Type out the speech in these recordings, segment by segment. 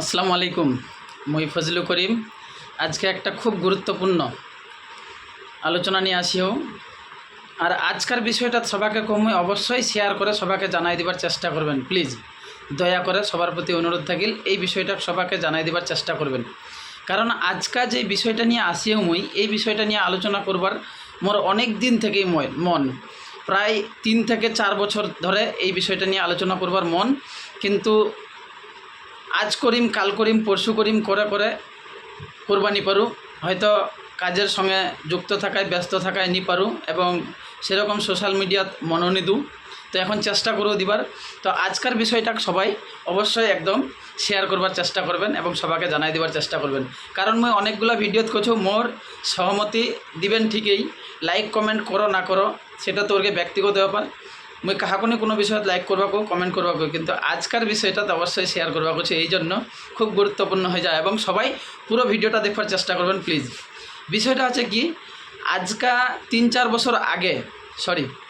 আসসালামু আলাইকুম। মই ফজলু করিম আজকে একটা খুব গুরুত্বপূর্ণ আলোচনা নিয়ে আসিও। আর আজকের বিষয়টা সবাইকে কমই অবশ্যই শেয়ার করে সবাইকে জানাই দিবার চেষ্টা করবেন। প্লিজ দয়া করে সবার প্রতি অনুরোধ থাকিল এই বিষয়টা সবাইকে জানাই দিবার চেষ্টা করবেন। কারণ আজকে যে বিষয়টা নিয়ে আসিও মই এই বিষয়টা নিয়ে আলোচনা করবার মোর অনেক দিন থেকেই মন, প্রায় 3 থেকে 4 বছর ধরে এই বিষয়টা নিয়ে আলোচনা করবার মন, কিন্তু আজ করিম কাল করিম পরশু করিম করে করে কোরবানি পারু, হয়তো কাজের সঙ্গে যুক্ত থাকায় ব্যস্ত থাকায় নি পারু এবং সেরকম সোশ্যাল মিডিয়াত মননি দু। তো এখন চেষ্টা করো দিবার। তো আজকের বিষয়টা সবাই অবশ্যই একদম শেয়ার করবার চেষ্টা করবেন এবং সবাইকে জানাই দিবার চেষ্টা করবেন। কারণ মই অনেকগুলো ভিডিওত করছো মোর সহমতি দিবেন ঠিকই, লাইক কমেন্ট করো না করো সেটা তোরকে ব্যক্তিগত ব্যাপার। মুই কাহাকনে কোনো বিষয়ত লাইক করবাকো কমেন্ট করবাকো, কিন্তু আজকের বিষয়টা অবশ্যই শেয়ার করবা করছে, এই জন্য খুব গুরুত্বপূর্ণ হয়ে যায় এবং সবাই পুরো ভিডিওটা দেখবার চেষ্টা করবেন প্লিজ। বিষয়টা হচ্ছে কি, আজকা 3-4 বছর আগে,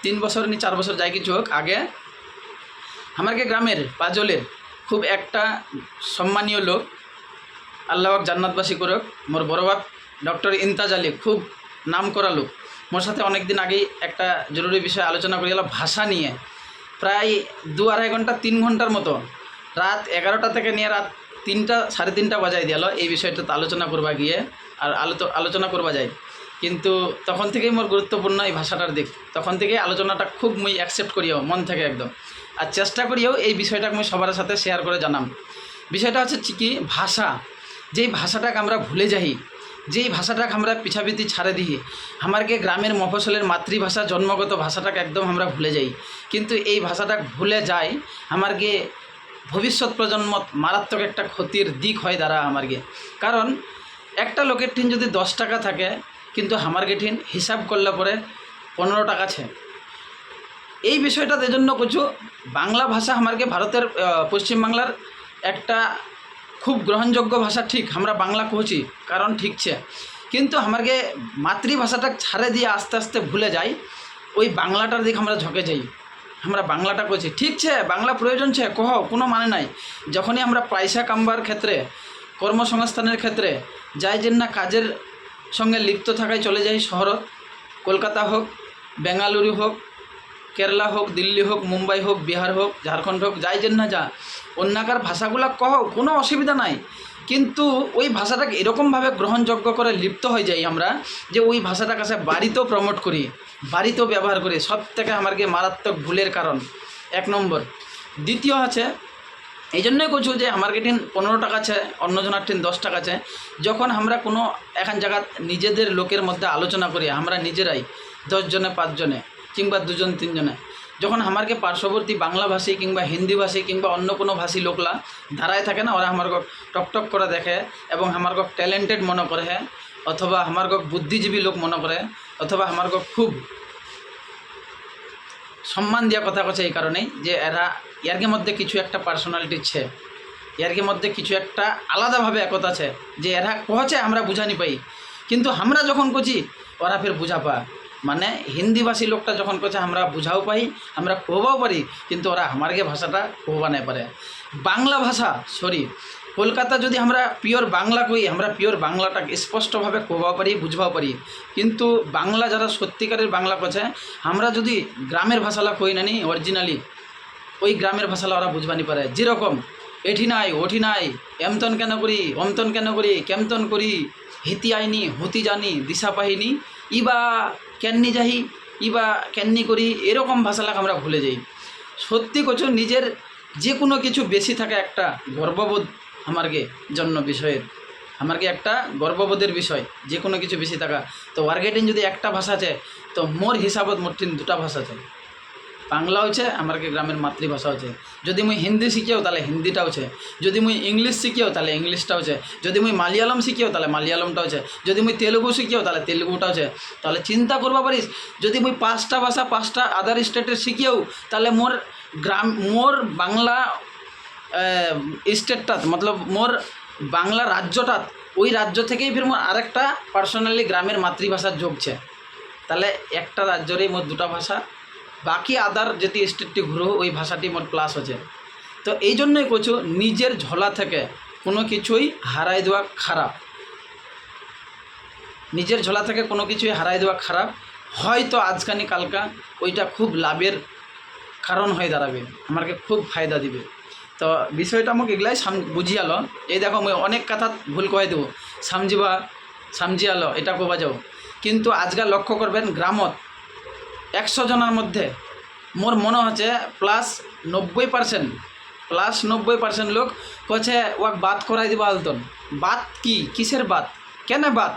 3 বছর নি 4 বছর যাই কিছু হোক আগে, আমাকে গ্রামের পাজলের খুব একটা সম্মানীয় লোক, আল্লাহ জান্নাতবাসী করুক, মোর বড় বাপ ডক্টর ইমতাজ আলী, খুব নাম করা লোক, মোর সাথে অনেক দিন আগেই একটা জরুরি বিষয় আলোচনা করি গেল ভাষা নিয়ে। প্রায় 2-2.5 ঘন্টা 3 ঘন্টার মতো রাত 11টা থেকে নিয়ে রাত 3টা 3:30 বাজাই দিল এই বিষয়টাতে আলোচনা করবা গিয়ে। আর আলোচনা করবা যায়, কিন্তু তখন থেকেই মোর গুরুত্বপূর্ণ এই ভাষাটার দিক, তখন থেকেই আলোচনাটা খুব মুই অ্যাকসেপ্ট করিও মন থেকে একদম, আর চেষ্টা করিও এই বিষয়টা মুই সবার সাথে শেয়ার করে জানাম। বিষয়টা হচ্ছে কি, ভাষা, যেই ভাষাটাকে আমরা ভুলে যাই, যেই ভাষাটাকে আমরা পিছাপিতি ছাড়ে দিই, আমারকে গ্রামের মফসলের মাতৃভাষা জন্মগত ভাষাটাকে একদম আমরা ভুলে যাই, কিন্তু এই ভাষাটা ভুলে যায় আমারকে ভবিষ্যৎ প্রজন্মত মারাত্মক একটা ক্ষতির দিক হয় দ্বারা আমারকে। কারণ একটা লোকের ঠিন যদি 10 টাকা থাকে, কিন্তু আমারকে ঠিন হিসাব করলে পরে 15 টাকা আছে। এই বিষয়টা এজন্য কিছু বাংলা ভাষা আমারকে ভারতের পশ্চিমবাংলার একটা খুব গ্রহণযোগ্য ভাষা, ঠিক আমরা বাংলা কহছি কারণ ঠিকছে, কিন্তু আমারকে মাতৃভাষাটা ছাড়ে দিয়ে আস্তে আস্তে ভুলে যাই, ওই বাংলাটার দিকে আমরা ঝকে যাই। আমরা বাংলাটা করছি ঠিক ছে, বাংলা প্রয়োজন ছে কহ, কোনো মানে নাই। যখনই আমরা পয়সা কামবার ক্ষেত্রে, কর্মসংস্থানের ক্ষেত্রে যাই যে না কাজের সঙ্গে লিপ্ত থাকায় চলে যাই শহরত, কলকাতা হোক, বেঙ্গালুরু হোক, কেরালা হোক, দিল্লি হোক, মুম্বাই হোক, বিহার হোক, ঝাড়খণ্ড হোক, যাই যে না যা অন্যাকার ভাষাগুলো কহ, কোনো অসুবিধা নাই, কিন্তু ওই ভাষাটাকে এরকমভাবে গ্রহণযোগ্য করে লিপ্ত হয়ে যাই আমরা যে ওই ভাষাটার কাছে বাড়িতেও প্রমোট করি, বাড়িতেও ব্যবহার করি। সব থেকে আমাকে মারাত্মক ভুলের কারণ 1 নম্বর। দ্বিতীয় আছে, এই জন্যই করছু যে আমার ঠিন 15 টাকা আছে, অন্যজনের ঠিন 10 টাকা আছে। যখন আমরা কোনো এখন জায়গা নিজেদের লোকের মধ্যে আলোচনা করি, আমরা নিজেরাই 10 জনে 5 জনে কিংবা 2 জন 3 জনে, যখন আমারকে পার্শ্ববর্তী বাংলাভাষী কিংবা হিন্দিভাষী কিংবা অন্য কোনো ভাষী লোকলা ধারায় থাকে না, ওরা আমার টকটক করে দেখে এবং আমার ট্যালেন্টেড মনে করে, অথবা আমার বুদ্ধিজীবী লোক মনে করে, অথবা আমার খুব সম্মান দেওয়া কথা কছে এই কারণেই যে এরা ইয়ার্গের মধ্যে কিছু একটা পার্সোনালিটি ছে, ইয়ার্গের মধ্যে কিছু একটা আলাদাভাবে একতা আছে যে এরা কহছে আমরা বুঝানি পাই, কিন্তু আমরা যখন করছি ওরা ফের বুঝা পা। মানে হিন্দিভাষী লোকটা যখন করছে আমরা বুঝাও পাই, আমরা কহবাও পারি, কিন্তু ওরা আমারকে ভাষাটা কহবা নাই পারে। বাংলা ভাষা কলকাতা যদি আমরা পিওর বাংলা কই, আমরা পিওর বাংলাটাকে স্পষ্টভাবে কহবাও পারি, বুঝবাও পারি, কিন্তু বাংলা যারা সত্যিকারের বাংলা করছে, আমরা যদি গ্রামের ভাষালা কই নানি অরিজিনালি, ওই গ্রামের ভাষালা ওরা বুঝবানি পারে। যেরকম এঠি নাই ওঠি নাই, এমতন কেন করি, অমতন কেন করি, কেমতন করি, হিতি আইনি হতি জানি দিশা পাহিনি, ইবা কেননি যাহি, ইবা কেননি করি, এরকম ভাষালাকে আমরা ভুলে যাই। সত্যি কিছু নিজের যে কোনো কিছু বেশি থাকে একটা গর্ববোধ আমারকে জন্য বিষয়ের, আমারকে একটা গর্ববোধের বিষয় যে কোনো কিছু বেশি থাকা। তো ওয়ার্গেটিং যদি একটা ভাষা আছে, তো মোর হিসাবত মোর ঠিন 2টা ভাষা আছে, বাংলা হচ্ছে আমারকে গ্রামের মাতৃভাষা হচ্ছে। যদি মুই হিন্দি শিখিও তাহলে হিন্দিটা হচ্ছে, যদি মুই ইংলিশ শিখিও তাহলে ইংলিশটা হচ্ছে, যদি মুই মালয়ালম শিখিও তাহলে মালয়ালমটা হচ্ছে, যদি মুই তেলুগু শিখিও তাহলে তেলুগুটা হচ্ছে। তাহলে চিন্তা করবা পারিস, যদি মুই 5টা ভাষা 5টা আদার স্টেটের শিখিও, তাহলে মোর বাংলা স্টেটটাত মতলব মোর বাংলা রাজ্যটাত, ওই রাজ্য থেকেই ফির মোর আরেকটা পার্সোনালি গ্রামের মাতৃভাষার যোগছে। তাহলে একটা রাজ্যেরই মোর 2টা ভাষা, বাকি আদার যেটি স্টেটটি ঘুরো ওই ভাষাটি মোট প্লাস হচ্ছে। তো এই জন্যই করছো নিজের ঝোলা থেকে কোনো কিছুই হারাই দেওয়া খারাপ, নিজের ঝোলা থেকে কোনো কিছুই হারাই দেওয়া খারাপ। হয়তো আজকানি কালকা ওইটা খুব লাভের কারণ হয়ে দাঁড়াবে, আমাকে খুব ফায়দা দিবে। তো বিষয়টা মোক এগুলাই বুঝিয়ালো। এই দেখো মই অনেক কথা ভুল কয়ে দেবো, সামজিয়ালো এটা কবা যাও। কিন্তু আজকাল লক্ষ্য করবেন গ্রামত 100 জনের মধ্যে মোর মনে হচ্ছে প্লাস 90% লোক কছে ওয়াক বাত করাই দিব আলতন। বাত কি, কিসের বাত, কেন বাত?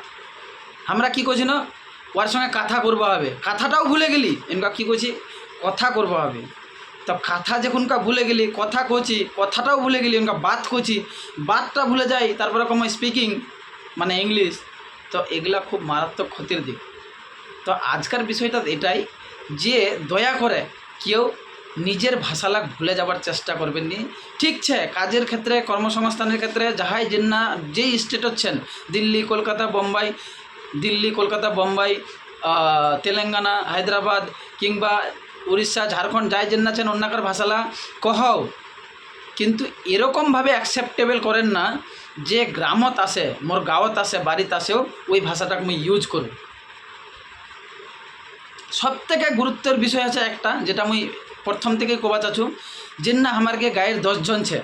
আমরা কি করছি না, ওর সঙ্গে কথা করবো হবে, কথাটাও ভুলে গেলি। এনকা কী করছি, কথা করবো হবে। তো কথা যখনকা ভুলে গেলি, কথা করছি, কথাটাও ভুলে গেলি, এনকা বাত করছি, বাতটা ভুলে যাই, তারপরে কম স্পিকিং মানে ইংলিশ। তো এগুলা খুব মারাত্মক ক্ষতির দিক। তো আজকার বিষয়টা এটাই যে দয়া করে কেউ নিজের ভাষালাক ভুলে যাবার চেষ্টা করবেন নি। ঠিক আছে, কাজের ক্ষেত্রে, কর্মসংস্থানের ক্ষেত্রে যাহাই যেই স্টেট হচ্ছেন, দিল্লি কলকাতা বোম্বাই তেলেঙ্গানা হায়দ্রাবাদ কিংবা উড়িষ্যা ঝাড়খণ্ড যাই আছেন অন্যাকার ভাষালা কহও, কিন্তু এরকমভাবে অ্যাকসেপ্টেবল করেন না যে গ্রামত আসে, মোর গাঁৱত আসে, বাড়িতে আসেও ওই ভাষাটাকে আমি ইউজ করি। সবথেকে গুরুত্বের বিষয় আছে একটা, যেটা আমি প্রথম থেকেই কবা চাচ্ছু, যে না আমারকে গায়ের 10 জন ছে,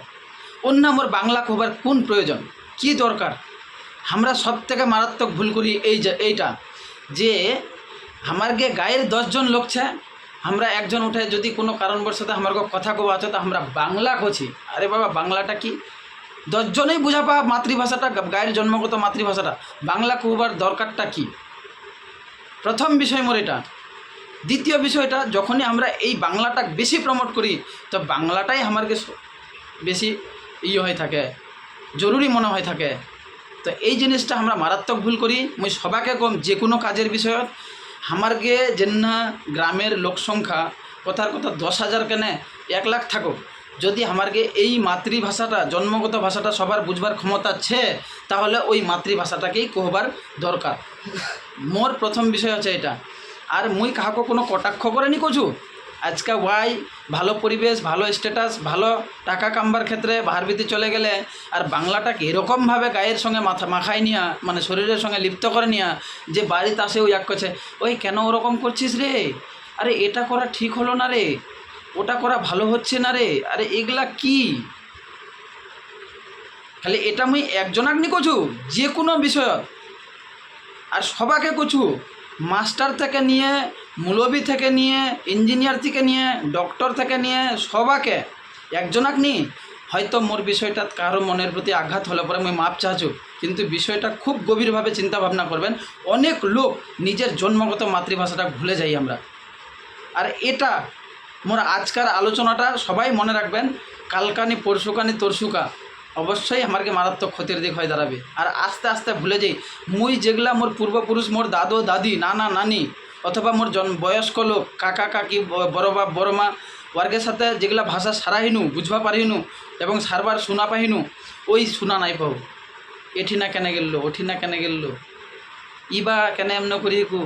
অন্য মোর বাংলা কবার কোন প্রয়োজন, কি দরকার? আমরা সব থেকে মারাত্মক ভুল করি এইটা যে আমারকে গায়ের 10 জন লোক ছে, আমরা একজন উঠে যদি কোনো কারণবশত আমার কথা কবা আছে তো আমরা বাংলা কছি। আরে বাবা, বাংলাটা কি 10 জনেই বুঝা পা মাতৃভাষাটা, গায়ের জন্মগত মাতৃভাষাটা, বাংলা কবার দরকারটা কি? প্রথম বিষয় মোর এটা। দ্বিতীয় বিষয়টা, যখনই আমরা এই বাংলাটা বেশি প্রমোট করি তো বাংলাটাই আমারকে বেশি হয়ে থাকে, জরুরি মনে হয়ে থাকে। তো এই জিনিসটা আমরা মারাত্মক ভুল করি। মুই সবাকে কম, যে কোনো কাজের বিষয়ত আমারকে যেনা গ্রামের লোকসংখ্যা কথার কথা 10,000 কেনে 1 লাখ থাকুক, যদি আমারকে এই মাতৃভাষাটা, জন্মগত ভাষাটা সবার বুঝবার ক্ষমতা আছে, তাহলে ওই মাতৃভাষাটাকেই কহবার দরকার। মোর প্রথম বিষয় হচ্ছে এটা। আর মুই কাহাকে কোনো কটাক্ষ করে নি কছু। আজকে ওয়াই ভালো পরিবেশ, ভালো স্ট্যাটাস, ভালো টাকা কামবার ক্ষেত্রে বাহারবিতে চলে গেলে আর বাংলাটাকে এরকমভাবে গায়ের সঙ্গে মাখায় নিয়া, মানে শরীরের সঙ্গে লিপ্ত করে নিয়া, যে বাড়িতে আসে ওই এক করছে, ওই কেন ওরকম করছিস রে, আরে এটা করা ঠিক হলো না রে, ওটা করা ভালো হচ্ছে না রে, আরে এগুলা কি? খালি এটা মুই একজনাক নি কছু, যে কোনো বিষয়ত। আর সবাকে কছু, মাস্টার থেকে নিয়ে, মৌলবি থেকে নিয়ে, ইঞ্জিনিয়ার থেকে নিয়ে, ডক্টর থেকে নিয়ে, সবাকে একজনাক নি। হয়তো মোর বিষয়টা কারো মনের প্রতি আঘাত হলে পরে আমি মাপ চাচ্ছু, কিন্তু বিষয়টা খুব গভীরভাবে চিন্তা ভাবনা করবেন। অনেক লোক নিজের জন্মগত মাতৃভাষাটা ভুলে যাই আমরা। আর এটা মোর আজকার আলোচনাটা সবাই মনে রাখবেন, কালকানি পরশুকানি তরশুকা অবশ্যই আমাকে মারাত্মক ক্ষতির দিক হয়ে দাঁড়াবে। আর আস্তে আস্তে ভুলে যাই মুই যেগুলা মোর পূর্বপুরুষ, মোর দাদু দাদি, নানা নানি, অথবা মোর বয়স্ক লোক, কাকা কাকি, বড় বাপ বড় মা, ওয়ার্গের সাথে যেগুলা ভাষা সারাহিনু, বুঝবা পারিনু এবং সারবার শোনা পাহিনু, ওই শোনা নাই পাও। এঠি না কেনে গেল, ওঠি না কেনে গেল, ইবা কেনে এমন করিকু,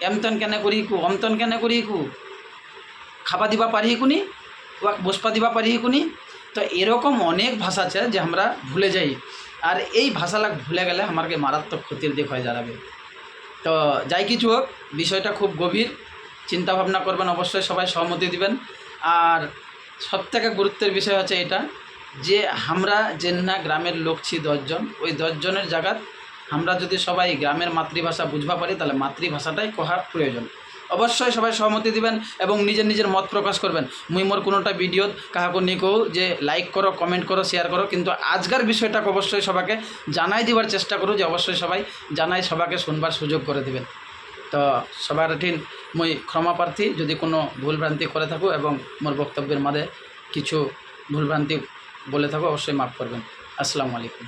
এমতন কেনে করিকু, অমতন কেনে করিকু, খাবা দিবা পারিকুনি, ওয়াক বসপা দিবা পারিকুনি। তো এরকম অনেক ভাষা আছে যে আমরা ভুলে যাই। আর এই ভাষালাক ভুলে গেলে আমাকে মারাত্মক ক্ষতির দিক হয়ে দাঁড়াবে। তো যাই কিছু হোক, বিষয়টা খুব গভীর, চিন্তা ভাবনা করবেন, অবশ্যই সবাই সহমতি দিবেন। আর সবথেকে গুরুত্বের বিষয় হচ্ছে এটা যে আমরা যে না গ্রামের লোক ছি 10 জন, ওই 10 জনের জায়গাত আমরা যদি সবাই গ্রামের মাতৃভাষা বুঝবা পারি, তাহলে মাতৃভাষাটাই কহার প্রয়োজন। অবশ্যই সবাই সহমতি দিবেন এবং নিজের নিজের মত প্রকাশ করবেন। মুই মোর কোনোটা ভিডিওত কাহাকে নিকো যে লাইক করো, কমেন্ট করো, শেয়ার করো, কিন্তু আজকের বিষয়টাকে অবশ্যই সবাইকে জানাই দিবার চেষ্টা করো, যে অবশ্যই সবাই জানাই সবাইকে শুনবার সুযোগ করে দিবেন। তো সবার ঠিন মুই ক্ষমাপ্রার্থী যদি কোনো ভুলভ্রান্তি করে থাকো এবং মোর বক্তব্যের মাঝে কিছু ভুলভ্রান্তি বলে থাকো, অবশ্যই মাফ করবেন। আসসালামু আলাইকুম।